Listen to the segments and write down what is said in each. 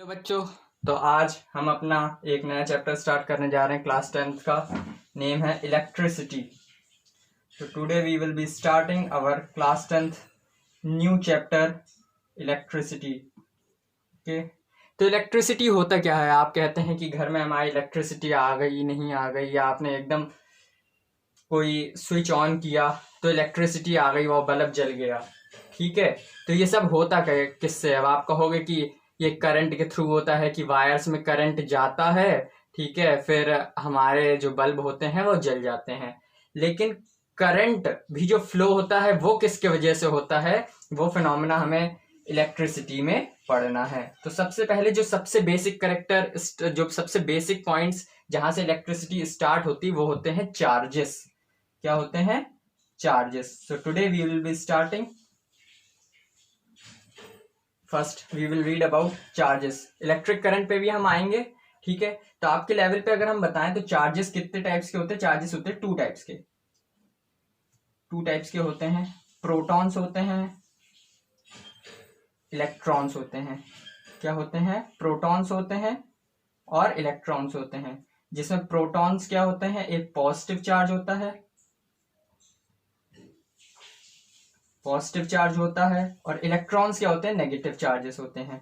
Hello बच्चों। तो आज हम अपना एक नया चैप्टर स्टार्ट करने जा रहे हैं। क्लास 10th का नेम है इलेक्ट्रिसिटी। तो today we will be starting our class 10th new chapter electricity. Okay, तो इलेक्ट्रिसिटी होता क्या है? आप कहते हैं कि घर में हमारी इलेक्ट्रिसिटी आ गई, नहीं आ गई, या आपने एकदम कोई स्विच ऑन किया तो इलेक्ट्रिसिटी आ गई, वो बल्ब जल गया। ठीक है, तो ये सब होता क्या किससे? अब आप कहोगे कि ये करंट के थ्रू होता है, कि वायर्स में करंट जाता है, ठीक है, फिर हमारे जो बल्ब होते हैं वो जल जाते हैं। लेकिन करंट भी जो फ्लो होता है वो किसके वजह से होता है? वो फिनोमेना हमें इलेक्ट्रिसिटी में पढ़ना है। तो सबसे पहले जो सबसे बेसिक करेक्टर, जो सबसे बेसिक पॉइंट्स जहां से इलेक्ट्रिसिटी स्टार्ट होती वो होते हैं चार्जेस। क्या होते हैं? Charges. So today we will be starting first we will read about charges. Electric current पे भी हम आएंगे, ठीक है। तो आपके लेवल पे अगर हम बताएं तो चार्जेस कितने टाइप्स के होते हैं? चार्जेस होते हैं टू टाइप्स के होते हैं। प्रोटॉन्स होते हैं, इलेक्ट्रॉन्स होते हैं। क्या होते हैं? प्रोटॉन्स होते हैं और इलेक्ट्रॉन्स होते हैं। जिसमें प्रोटॉन्स क्या होते हैं? एक पॉजिटिव चार्ज होता है, और इलेक्ट्रॉन्स क्या होते हैं? नेगेटिव चार्जेस होते हैं।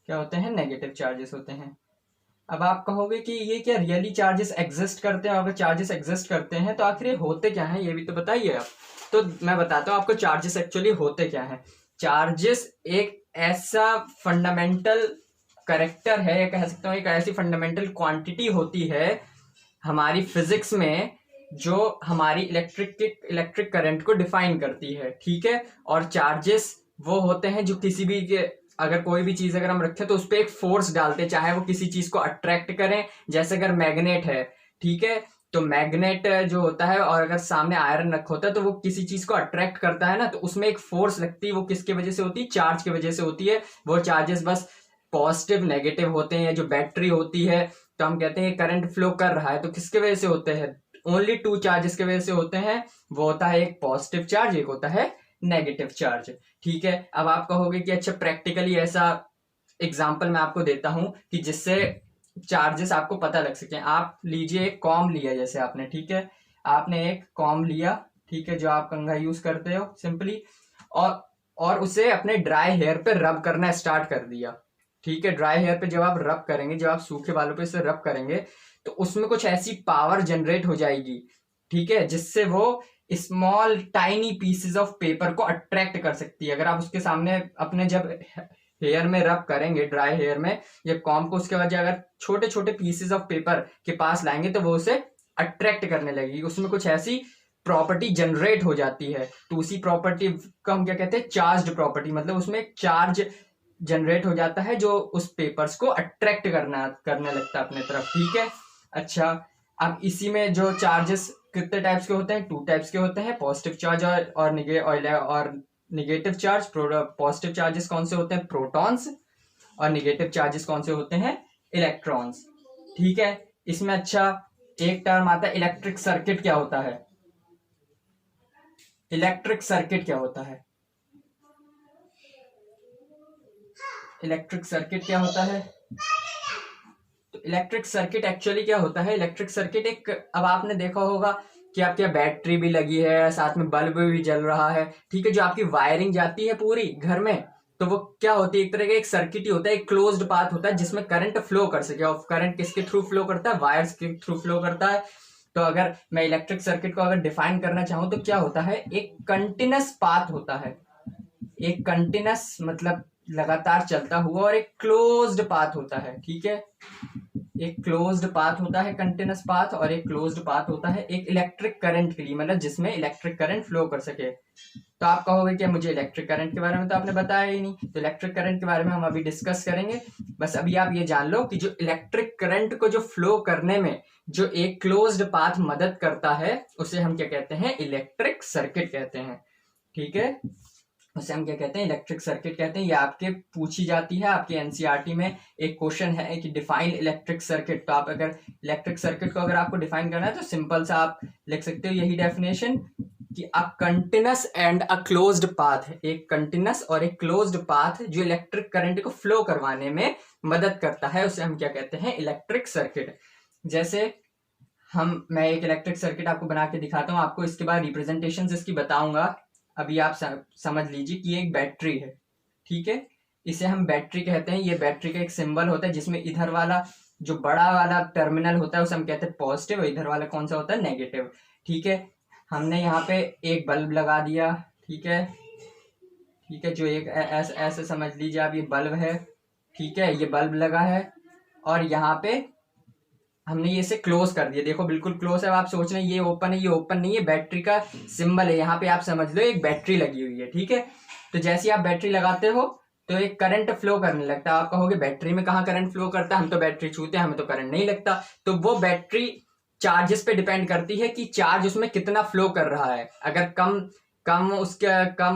क्या होते हैं? नेगेटिव चार्जेस होते हैं। अब आप कहोगे कि ये क्या रियली चार्जेस एग्जिस्ट करते हैं? अगर चार्जेस एग्जिस्ट करते हैं तो आखिर ये होते क्या हैं, ये भी तो बताइए आप। तो मैं बताता हूँ आपको चार्जेस एक्चुअली होते क्या हैं। चार्जेस एक ऐसा फंडामेंटल करेक्टर है, या कह सकता हूँ एक ऐसी फंडामेंटल क्वांटिटी होती है हमारी फिजिक्स में, जो हमारी इलेक्ट्रिक करंट को डिफाइन करती है, ठीक है। और चार्जेस वो होते हैं जो किसी भी अगर कोई भी चीज अगर हम रखें तो उस पर एक फोर्स डालते हैं, चाहे वो किसी चीज को अट्रैक्ट करें। जैसे अगर मैग्नेट है, ठीक है, तो मैग्नेट जो होता है और अगर सामने आयरन रखा होता है तो वो किसी चीज को अट्रैक्ट करता है ना, तो उसमें एक फोर्स लगती है। वो किसके वजह से होती है? चार्ज की वजह से होती है। वो चार्जेस बस पॉजिटिव नेगेटिव होते हैं। जो बैटरी होती है, तो हम कहते हैं करंट फ्लो कर रहा है, तो किसके वजह से होते हैं? ओनली टू चार्जेस के वजह से होते हैं। वो होता है एक पॉजिटिव चार्ज, एक होता है नेगेटिव चार्ज, ठीक है। अब आप कहोगे कि अच्छा प्रैक्टिकली ऐसा एग्जांपल मैं आपको देता हूं कि जिससे चार्जेस आपको पता लग सके। आप लीजिए एक कॉम लिया, जैसे आपने, ठीक है, आपने एक कॉम लिया, ठीक है, जो आप कंघा यूज करते हो सिंपली, और उसे अपने ड्राई हेयर पे रब करना स्टार्ट कर दिया, ठीक है। ड्राई हेयर पे जब आप रब करेंगे, जब आप सूखे बालों पे इसे रब करेंगे, तो उसमें कुछ ऐसी पावर जनरेट हो जाएगी, ठीक है, जिससे वो small tiny pieces of paper को अट्रैक्ट कर सकती है। अगर आप उसके सामने अपने जब हेयर में रब करेंगे, ड्राई हेयर में, या कॉम को, उसके बाद अगर छोटे छोटे पीसेस ऑफ पेपर के पास लाएंगे तो वो उसे अट्रैक्ट करने लगेगी। उसमें कुछ ऐसी प्रॉपर्टी जनरेट हो जाती है। तो उसी प्रॉपर्टी को हम क्या कहते हैं? Charged property. मतलब उसमें एक चार्ज जनरेट हो जाता है जो उस पेपर्स को अट्रैक्ट करने लगता है अपने तरफ, ठीक है। अच्छा, अब इसी में जो चार्जेस कितने टाइप्स के होते हैं? टू टाइप्स के होते हैं, पॉजिटिव चार्ज और निगेटिव चार्ज। पॉजिटिव चार्जेस कौन से होते हैं? प्रोटॉन्स। और निगेटिव चार्जेस कौन से होते हैं? इलेक्ट्रॉन्स, ठीक है। इसमें अच्छा एक टर्म आता है इलेक्ट्रिक सर्किट। क्या होता है इलेक्ट्रिक सर्किट? क्या होता है इलेक्ट्रिक सर्किट? क्या होता है? तो इलेक्ट्रिक सर्किट एक्चुअली क्या होता है? इलेक्ट्रिक सर्किट एक, अब आपने देखा होगा कि आपकी बैटरी भी लगी है, साथ में बल्ब भी जल रहा है, ठीक है। जो आपकी वायरिंग जाती है पूरी घर में, तो वो क्या होती है? एक तरह का एक सर्किट ही होता है, एक क्लोज्ड पाथ होता है जिसमें करंट फ्लो कर सके। और करंट किसके थ्रू फ्लो करता है? वायर्स के थ्रू फ्लो करता है। तो अगर मैं इलेक्ट्रिक सर्किट को अगर डिफाइन करना चाहूं तो क्या होता है? एक कंटिन्यूस पाथ होता है। एक कंटिन्यूस मतलब लगातार चलता हुआ, और एक क्लोज्ड पाथ होता है, ठीक है। एक क्लोज्ड पाथ होता है कंटिन्यूस पाथ, और एक क्लोज्ड पाथ होता है एक इलेक्ट्रिक करंट के लिए, मतलब जिसमें इलेक्ट्रिक करंट फ्लो कर सके। तो आप कहोगे कि मुझे इलेक्ट्रिक करंट के बारे में तो आपने बताया ही नहीं। तो इलेक्ट्रिक करंट के बारे में हम अभी डिस्कस करेंगे। बस अभी आप ये जान लो कि जो इलेक्ट्रिक करंट को जो फ्लो करने में जो एक क्लोज्ड पाथ मदद करता है, उसे हम क्या कहते हैं? इलेक्ट्रिक सर्किट कहते हैं, ठीक है। उसे हम क्या कहते हैं? इलेक्ट्रिक सर्किट कहते हैं। ये आपके पूछी जाती है, आपके एनसीईआरटी में एक क्वेश्चन है कि डिफाइन इलेक्ट्रिक सर्किट। तो आप अगर इलेक्ट्रिक सर्किट को अगर आपको डिफाइन करना है तो सिंपल सा आप लिख सकते हो यही डेफिनेशन, कि a continuous and a closed path, एक कंटिन्यूस और एक क्लोज्ड पाथ जो इलेक्ट्रिक करंट को फ्लो करवाने में मदद करता है, उसे हम क्या कहते हैं, इलेक्ट्रिक सर्किट। जैसे मैं एक इलेक्ट्रिक सर्किट आपको बना के दिखाता हूँ, आपको इसके बाद रिप्रेजेंटेशन इसकी बताऊंगा। अभी आप समझ लीजिए कि ये एक बैटरी है, ठीक है, इसे हम बैटरी कहते हैं। ये बैटरी का एक सिंबल होता है जिसमें इधर वाला जो बड़ा वाला टर्मिनल होता है उसे हम कहते हैं पॉजिटिव, और इधर वाला कौन सा होता है, नेगेटिव। ठीक है, हमने यहाँ पे एक बल्ब लगा दिया, ठीक है, ठीक है, जो एक ऐसे समझ लीजिए आप, ये बल्ब है, ठीक है, ये बल्ब लगा है, और यहाँ पे हमने ये इसे क्लोज कर दिया, देखो बिल्कुल क्लोज है। अब आप सोच रहे हैं ये ओपन है, ये ओपन नहीं है, बैटरी का सिंबल है यहाँ पे, आप समझ लो एक बैटरी लगी हुई है, ठीक है। तो जैसे आप बैटरी लगाते हो तो एक करंट फ्लो करने लगता है। आप कहोगे बैटरी में कहाँ करंट फ्लो करता है, हम तो बैटरी छूते हैं, हमें तो करंट नहीं लगता। तो वो बैटरी चार्जेस पे डिपेंड करती है कि चार्ज उसमें कितना फ्लो कर रहा है। अगर कम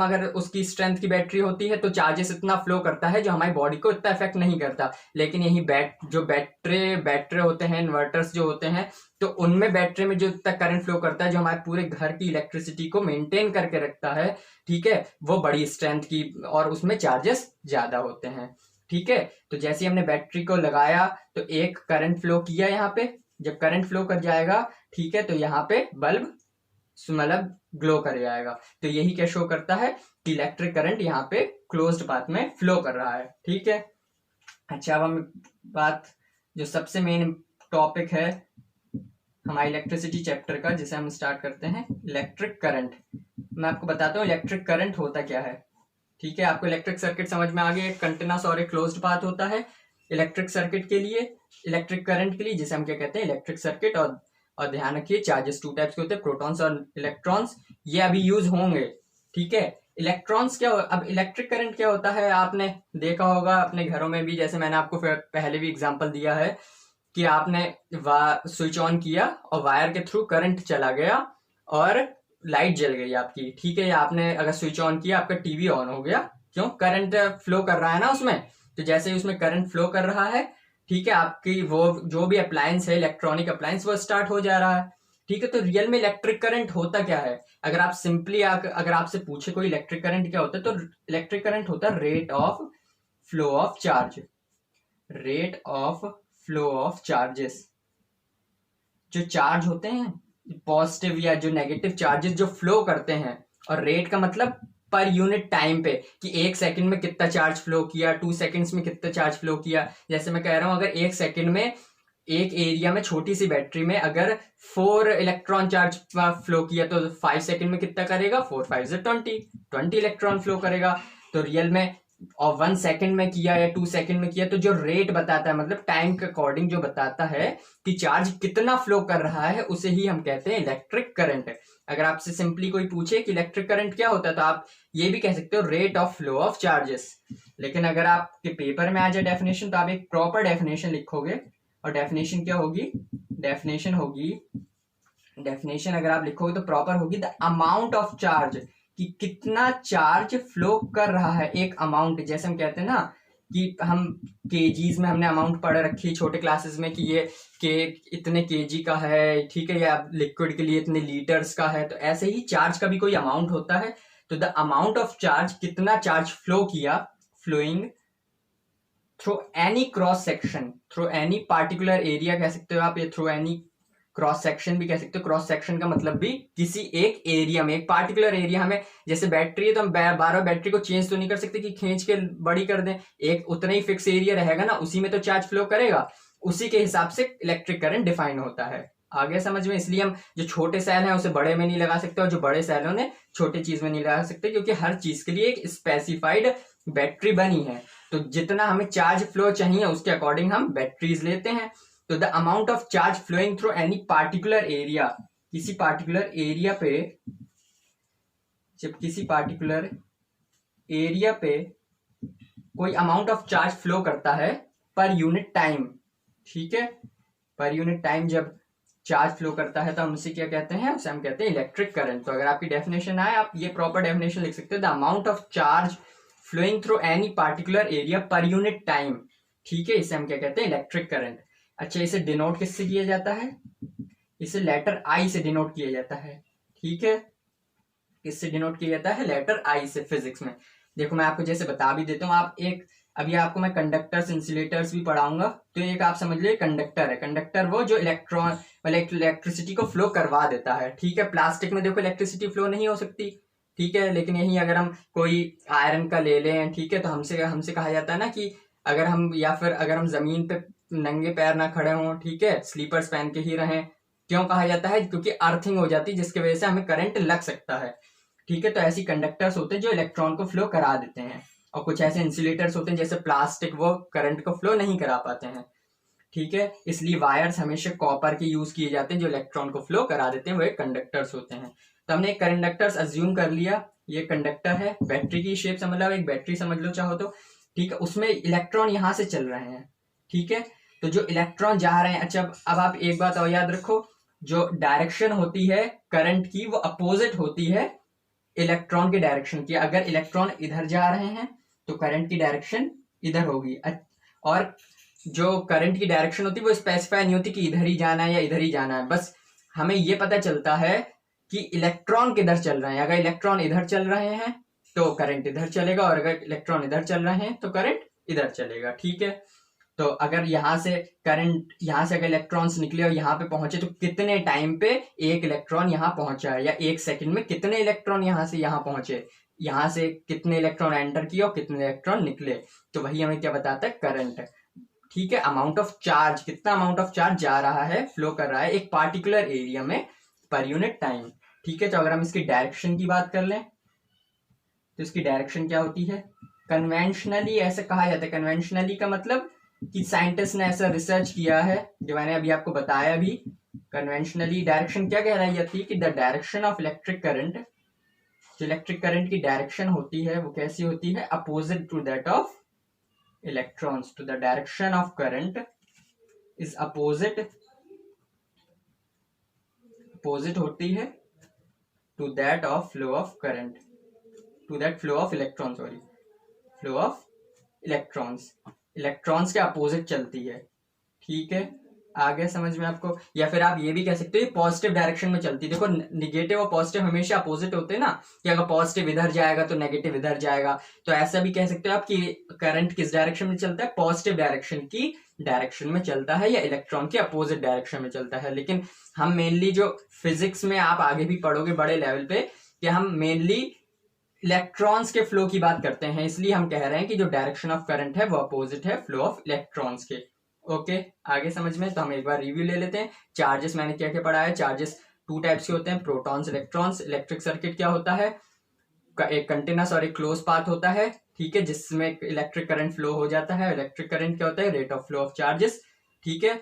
अगर उसकी स्ट्रेंथ की बैटरी होती है तो चार्जेस इतना फ्लो करता है जो हमारी बॉडी को इतना इफेक्ट नहीं करता। लेकिन यही बैटरी होते हैं, इन्वर्टर्स जो होते हैं, तो उनमें बैटरी में जो इतना करंट फ्लो करता है जो हमारे पूरे घर की इलेक्ट्रिसिटी को मेंटेन करके रखता है, ठीक है, वो बड़ी स्ट्रेंथ की, और उसमें चार्जेस ज्यादा होते हैं, ठीक है। तो जैसे हमने बैटरी को लगाया तो एक करंट फ्लो किया यहाँ पे, जब करंट फ्लो कर जाएगा, ठीक है, तो यहाँ पे बल्ब मतलब ग्लो कर जाएगा। तो यही क्या शो करता है कि इलेक्ट्रिक करंट यहाँ पे क्लोज्ड पाथ में फ्लो कर रहा है, ठीक है। अच्छा, अब हम बात जो सबसे मेन टॉपिक है हमारे इलेक्ट्रिसिटी चैप्टर का, जिसे हम स्टार्ट करते हैं, इलेक्ट्रिक करंट। मैं आपको बताता हूँ इलेक्ट्रिक करंट होता क्या है, ठीक है। आपको इलेक्ट्रिक सर्किट समझ में आ गया, एक कंटिन्यूस और एक क्लोज्ड पाथ होता है इलेक्ट्रिक सर्किट के लिए, इलेक्ट्रिक करंट के लिए, जिसे हम क्या कहते हैं, इलेक्ट्रिक सर्किट। और ध्यान रखिए चार्जेस टू टाइप्स के होते हैं, प्रोटॉन्स और इलेक्ट्रॉन्स, ये अभी यूज होंगे, ठीक है। इलेक्ट्रॉन्स क्या अब इलेक्ट्रिक करंट क्या होता है, आपने देखा होगा अपने घरों में भी, जैसे मैंने आपको पहले भी एग्जांपल दिया है कि आपने स्विच ऑन किया और वायर के थ्रू करंट चला गया और लाइट जल गई आपकी, ठीक है। या आपने अगर स्विच ऑन किया, आपका टीवी ऑन हो गया, क्यों, करंट फ्लो कर रहा है ना उसमें। तो जैसे ही उसमें करंट फ्लो कर रहा है, ठीक है, आपकी वो जो भी अप्लायंस है, इलेक्ट्रॉनिक अप्लायंस, वो स्टार्ट हो जा रहा है, ठीक है। तो रियल में इलेक्ट्रिक करंट होता क्या है, अगर आप सिंपली अगर आपसे पूछे कोई इलेक्ट्रिक करंट क्या होता है, तो इलेक्ट्रिक करंट होता है rate of flow of charge, rate of flow of charges. जो चार्ज होते हैं पॉजिटिव या जो नेगेटिव चार्जेस जो फ्लो करते हैं, और रेट का मतलब पर यूनिट टाइम पे, कि एक सेकंड में कितना चार्ज फ्लो किया, 2 सेकंड्स में कितना चार्ज फ्लो किया। जैसे मैं कह रहा हूं, अगर एक सेकंड में एक एरिया में छोटी सी बैटरी में अगर 4 इलेक्ट्रॉन चार्ज फ्लो किया, तो 5 सेकंड में कितना करेगा, 4 5 से 20 इलेक्ट्रॉन फ्लो करेगा। तो रियल में और 1 सेकंड में किया या 2 सेकंड में किया, तो जो रेट बताता है, मतलब टाइम के अकॉर्डिंग जो बताता है कि चार्ज कितना फ्लो कर रहा है, उसे ही हम कहते हैं इलेक्ट्रिक करंट। अगर आपसे सिंपली कोई पूछे कि इलेक्ट्रिक करंट क्या होता है, तो आप ये भी कह सकते हो rate of flow of charges. लेकिन अगर आपके पेपर में आ जाए डेफिनेशन, तो आप एक प्रॉपर डेफिनेशन लिखोगे, और डेफिनेशन क्या होगी, डेफिनेशन अगर आप लिखोगे तो प्रॉपर होगी, द अमाउंट ऑफ चार्ज, कि कितना चार्ज फ्लो कर रहा है, एक अमाउंट। जैसे हम कहते हैं ना कि हम केजीज में हमने अमाउंट पढ़ रखी छोटे क्लासेस में, कि ये के इतने केजी का है, ठीक है, या लिक्विड के लिए इतने लीटर्स का है। तो ऐसे ही चार्ज का भी कोई अमाउंट होता है। तो द अमाउंट ऑफ चार्ज, कितना चार्ज फ्लो किया, flowing through any cross section, through any particular area कह सकते हो आप, या थ्रू एनी क्रॉस सेक्शन भी कह सकते हो। क्रॉस सेक्शन का मतलब भी किसी एक एरिया में, एक पार्टिकुलर एरिया में, जैसे बैटरी है तो हम बार बैटरी को चेंज तो नहीं कर सकते कि खींच के बड़ी कर दें, एक उतना ही फिक्स एरिया रहेगा ना, उसी में तो चार्ज फ्लो करेगा, उसी के हिसाब से इलेक्ट्रिक करंट डिफाइन होता है। आगे समझ में, इसलिए हम जो छोटे सेल हैं उसे बड़े में नहीं लगा सकते, और जो बड़े सेल उन्हें छोटे चीज में नहीं लगा सकते, क्योंकि हर चीज के लिए एक स्पेसिफाइड बैटरी बनी है। तो जितना हमें चार्ज फ्लो चाहिए उसके अकॉर्डिंग हम बैटरीज लेते हैं। तो the amount of charge flowing through any particular area, किसी पार्टिकुलर एरिया पे, जब किसी पार्टिकुलर एरिया पे कोई अमाउंट ऑफ चार्ज फ्लो करता है पर यूनिट टाइम, ठीक है, पर यूनिट टाइम जब चार्ज फ्लो करता है तो हम उसे क्या कहते हैं, उसे हम कहते हैं इलेक्ट्रिक करंट। तो अगर आपकी डेफिनेशन आए, आप ये प्रॉपर डेफिनेशन लिख सकते हैं, the amount of charge flowing through any particular area per unit time, ठीक है, इसे हम क्या कहते हैं, इलेक्ट्रिक करंट। अच्छा, इसे डिनोट किससे किया जाता है, इसे लेटर आई से डिनोट किया जाता है, ठीक है। किससे डिनोट किया जाता है? लेटर आई से, फिजिक्स में। देखो मैं आपको जैसे बता भी देता हूँ, आप एक अभी आपको मैं कंडक्टर्स इंसुलेटर्स भी पढ़ाऊंगा, तो एक आप समझ लीजिए कंडक्टर है। कंडक्टर वो जो इलेक्ट्रॉन इलेक्ट्रिसिटी को फ्लो करवा देता है, ठीक है। प्लास्टिक में देखो इलेक्ट्रिसिटी फ्लो नहीं हो सकती, ठीक है, लेकिन यही अगर हम कोई आयरन का ले लें, ठीक है, तो हमसे हमसे कहा जाता है ना कि अगर हम, या फिर अगर हम जमीन पे नंगे पैर ना खड़े हों, ठीक है, स्लीपर्स पहन के ही रहें। क्यों कहा जाता है? क्योंकि अर्थिंग हो जाती है, जिसकी वजह से हमें करंट लग सकता है, ठीक है। तो ऐसी कंडक्टर्स होते हैं जो इलेक्ट्रॉन को फ्लो करा देते हैं, और कुछ ऐसे इंसुलेटर्स होते हैं जैसे प्लास्टिक, वो करंट को फ्लो नहीं करा पाते हैं, ठीक है। इसलिए वायर्स हमेशा कॉपर के यूज किए जाते हैं जो इलेक्ट्रॉन को फ्लो करा देते हैं, वो एक कंडक्टर्स होते हैं। तो हमने एक कंडक्टर्स अज्यूम कर लिया, ये कंडक्टर है, बैटरी की शेप समझ लो, एक बैटरी समझ लो चाहो तो, ठीक है। उसमें इलेक्ट्रॉन यहां से चल रहे हैं, ठीक है। तो जो इलेक्ट्रॉन जा रहे हैं, अच्छा अब आप एक बात और याद रखो, जो डायरेक्शन होती है करंट की वो अपोजिट होती है इलेक्ट्रॉन के डायरेक्शन की। अगर इलेक्ट्रॉन इधर जा रहे हैं तो करंट की डायरेक्शन इधर होगी, और जो करंट की डायरेक्शन होती है वो स्पेसिफाई नहीं होती कि इधर ही जाना है या इधर ही जाना है, बस हमें ये पता चलता है कि इलेक्ट्रॉन किधर चल रहे हैं। अगर इलेक्ट्रॉन इधर चल रहे हैं तो करंट इधर चलेगा, और अगर इलेक्ट्रॉन इधर चल रहे हैं तो करंट इधर चलेगा, ठीक है। तो अगर यहां से करंट, यहां से अगर इलेक्ट्रॉन्स निकले और यहाँ पे पहुंचे, तो कितने टाइम पे एक इलेक्ट्रॉन यहाँ पहुंचा है, या एक सेकंड में कितने इलेक्ट्रॉन यहां से यहाँ पहुंचे, यहां से कितने इलेक्ट्रॉन एंटर किए और कितने इलेक्ट्रॉन निकले, तो वही हमें क्या बताता है? करंट, ठीक है। अमाउंट ऑफ चार्ज, कितना अमाउंट ऑफ चार्ज जा रहा है, फ्लो कर रहा है एक पार्टिकुलर एरिया में पर यूनिट टाइम, ठीक है। तो अगर हम इसकी डायरेक्शन की बात कर लें, तो इसकी डायरेक्शन क्या होती है? कन्वेंशनली ऐसे कहा जाता है, कन्वेंशनली का मतलब कि साइंटिस्ट ने ऐसा रिसर्च किया है, जो मैंने अभी आपको बताया भी। कन्वेंशनली डायरेक्शन क्या कहलाई जाती है? कि the direction of electric current, जो इलेक्ट्रिक करंट की डायरेक्शन होती है वो कैसी होती है? Opposite to that of electrons. To the direction of current is opposite होती है to that of flow of current, to that flow of electron, sorry, flow of electrons, electrons के अपोजिट चलती है, ठीक है। आगे समझ में आपको? या फिर आप ये भी कह सकते हो पॉजिटिव डायरेक्शन में चलती है। देखो निगेटिव और पॉजिटिव हमेशा अपोजिट होते हैं ना, कि अगर पॉजिटिव इधर जाएगा तो नेगेटिव इधर जाएगा, तो ऐसा भी कह सकते हो आप कि करंट किस डायरेक्शन में चलता है? पॉजिटिव डायरेक्शन की डायरेक्शन में चलता है, या इलेक्ट्रॉन के अपोजिट डायरेक्शन में चलता है। लेकिन हम मेनली जो फिजिक्स में आप आगे भी पढ़ोगे बड़े लेवल पे, कि हम मेनली इलेक्ट्रॉन्स के फ्लो की बात करते हैं, इसलिए हम कह रहे हैं कि जो डायरेक्शन ऑफ करंट है वो अपोजिट है फ्लो ऑफ इलेक्ट्रॉन्स के। ओके, आगे समझ में? तो हम एक बार रिव्यू ले लेते हैं। चार्जेस मैंने क्या क्या पढ़ा है? चार्जेस टू टाइप्स के होते हैं, प्रोटॉन्स, इलेक्ट्रॉन्स। इलेक्ट्रिक सर्किट क्या होता है? एक कंटिन्यूस और एक क्लोज पाथ होता है, ठीक है, जिसमें इलेक्ट्रिक करंट फ्लो हो जाता है। इलेक्ट्रिक करंट क्या होता है? Rate of flow of charges, ठीक है,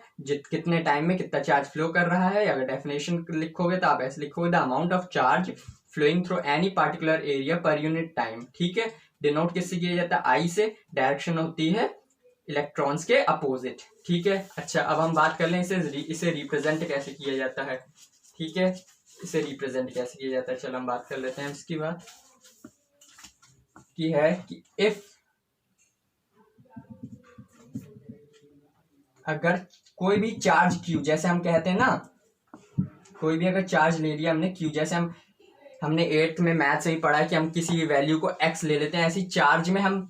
कितने टाइम में कितना चार्ज फ्लो कर रहा है। अगर डेफिनेशन लिखोगे तो आप ऐसे लिखोगे, the amount of charge flowing through any particular area per unit time, ठीक है। डिनोट किससे किया जाता है? आई से। डायरेक्शन होती है इलेक्ट्रॉन्स के अपोजिट, ठीक है। अच्छा, अब हम बात कर लें इसे रिप्रेजेंट कैसे किया जाता है, ठीक है, इसे रिप्रेजेंट कैसे किया जाता है। चलो हम बात कर लेते हैं इसकी बात की है कि इफ अगर कोई भी चार्ज Q, जैसे हम कहते हैं ना, कोई भी अगर चार्ज ले लिया हमने Q, जैसे हमने 8th में मैथ से ही पढ़ा है कि हम किसी भी वैल्यू को x ले लेते हैं, ऐसी चार्ज में हम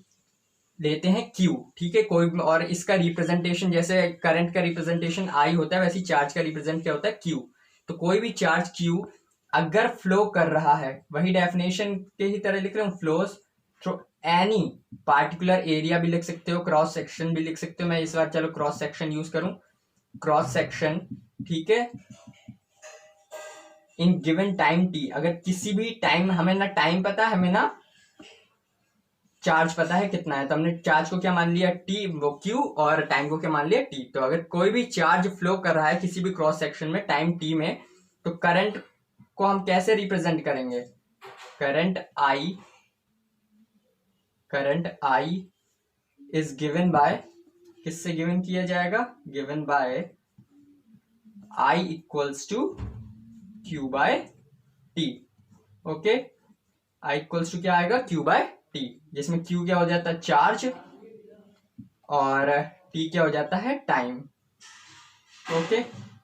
लेते हैं Q, ठीक है। कोई और इसका रिप्रेजेंटेशन, जैसे करंट का रिप्रेजेंटेशन I होता है, वैसे चार्ज का रिप्रेजेंट क्या होता है? Q। तो कोई भी चार्ज Q अगर फ्लो कर रहा है, वही डेफिनेशन के ही तरह लिख रहे हूँ, flows through any particular area भी लिख सकते हो, क्रॉस सेक्शन भी लिख सकते हो। मैं इस बार चलो क्रॉस सेक्शन यूज करूं, क्रॉस सेक्शन, ठीक है, इन गिवन टाइम t। अगर किसी भी टाइम, हमें ना टाइम पता है, हमें ना चार्ज पता है कितना है, तो हमने चार्ज को क्या मान लिया? t, वो q, और टाइम को क्या मान लिया? t। तो अगर कोई भी चार्ज फ्लो कर रहा है किसी भी क्रॉस सेक्शन में टाइम t में, तो करंट को हम कैसे रिप्रेजेंट करेंगे? Current I is given by, किससे गिवन किया जाएगा? Given by I equals to Q by T। Okay, I equals to क्या आएगा? Q बाय T, जिसमें Q क्या हो जाता है? चार्ज, और T क्या हो जाता है? टाइम। ओके,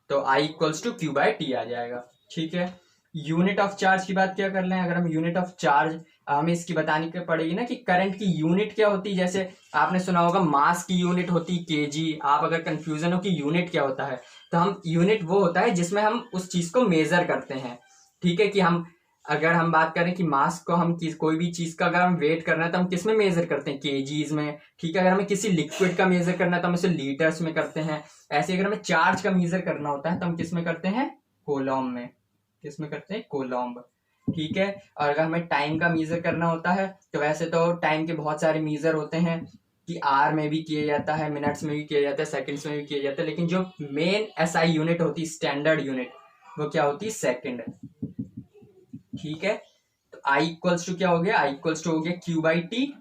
तो I equals to Q by T आ जाएगा, ठीक है। यूनिट ऑफ चार्ज की बात क्या कर लें, अगर हम यूनिट ऑफ चार्ज हमें इसकी बतानी पड़ेगी ना कि करंट की यूनिट क्या होती है। जैसे आपने सुना होगा मास की यूनिट होती केजी। आप अगर कंफ्यूजन हो कि यूनिट क्या होता है, तो हम यूनिट वो होता है जिसमें हम उस चीज को मेजर करते हैं। ठीक है, कि हम अगर हम बात करें कि मास को हम कोई भी चीज का अगर हम वेट करना है तो हम किस में मेजर करते हैं, केजीज में। ठीक है, अगर हमें किसी लिक्विड का मेजर करना है तो हम इसे लीटर्स में करते हैं। ऐसे अगर हमें चार्ज का मेजर करना होता है तो हम किस में करते हैं, कोलॉम में। किस में करते हैं, कोलॉम्ब। ठीक है, और अगर हमें टाइम का मेजर करना होता है तो वैसे तो टाइम के बहुत सारे मेजर होते हैं कि आर में भी किया जाता है, मिनट्स में भी किया जाता है, सेकंड्स में भी किया जाता है, लेकिन जो मेन एसआई यूनिट होती है, स्टैंडर्ड यूनिट, वो क्या होती है, सेकंड। ठीक है, तो आई इक्वल्स टू क्या हो गया, आई इक्वल्स टू हो गया क्यू बाई टी,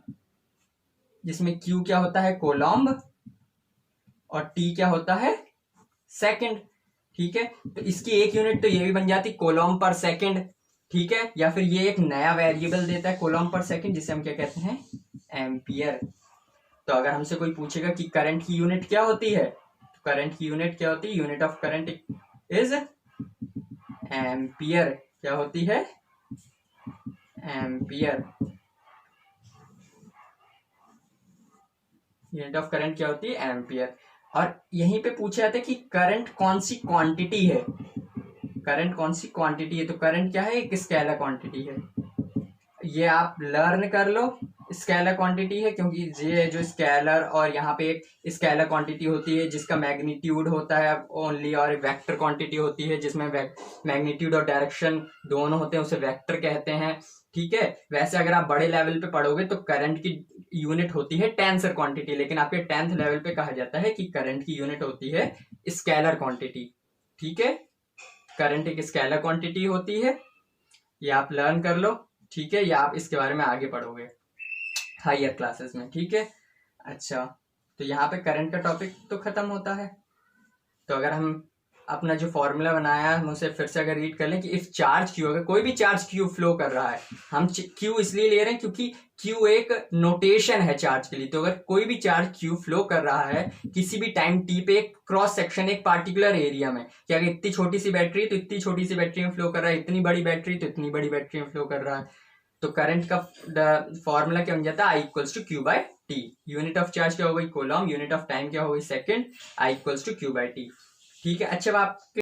जिसमें क्यू क्या होता है, कोलॉम्ब, और टी क्या होता है, सेकंड। ठीक है, तो इसकी एक यूनिट तो ये भी बन जाती कोलॉम पर सेकंड। ठीक है, या फिर ये एक नया वेरिएबल देता है कोलॉम पर सेकंड, जिसे हम क्या कहते हैं, एम्पियर। तो अगर हमसे कोई पूछेगा कि करंट की यूनिट क्या होती है, तो करंट की यूनिट क्या होती है, unit of current is ampere. क्या होती है, एम्पियर। यूनिट ऑफ करंट क्या होती है, एम्पियर। और यहीं पे पूछा जाता है कि करंट कौन सी क्वांटिटी है, करंट कौन सी क्वांटिटी है। तो करंट क्या है, एक स्केलर क्वांटिटी है। ये आप लर्न कर लो, स्केलर क्वांटिटी है, क्योंकि ये जो स्केलर और यहाँ पे एक स्केलर क्वांटिटी होती है जिसका मैग्नीट्यूड होता है ओनली, और वेक्टर क्वांटिटी होती है जिसमें मैग्नीट्यूड और डायरेक्शन दोनों होते हैं, उसे वेक्टर कहते हैं। ठीक है, वैसे अगर आप बड़े लेवल पे पढ़ोगे तो करंट की यूनिट होती है टेंसर क्वांटिटी, लेकिन आपके 10th लेवल पे कहा जाता है कि करंट की यूनिट होती है स्केलर क्वांटिटी। ठीक है, करंट एक स्केलर क्वांटिटी होती है, ये आप लर्न कर लो। ठीक है, या आप इसके बारे में आगे पढ़ोगे हायर क्लासेस में। ठीक है, अच्छा, तो यहाँ पे करंट का टॉपिक तो खत्म होता है। तो अगर हम अपना जो फॉर्मूला बनाया है हम उसे फिर से अगर रीड कर लें कि इफ चार्ज क्यू, अगर कोई भी चार्ज क्यू फ्लो कर रहा है, हम क्यू इसलिए ले रहे हैं क्योंकि क्यू एक नोटेशन है चार्ज के लिए। तो अगर कोई भी चार्ज क्यू फ्लो कर रहा है किसी भी टाइम टी पे, एक क्रॉस सेक्शन, एक पार्टिकुलर एरिया में, कि अगर इतनी छोटी सी बैटरी तो इतनी छोटी सी बैटरी में फ्लो कर रहा है, इतनी बड़ी बैटरी तो इतनी बड़ी बैटरी में फ्लो कर रहा है, तो करंट का फॉर्मूला क्या बन जाता है, I equals to Q by T. Unit of charge क्या हो गई, कोलॉम। यूनिट ऑफ टाइम क्या हो गई, second. I equals to Q by T. ठीक है, अच्छा, आप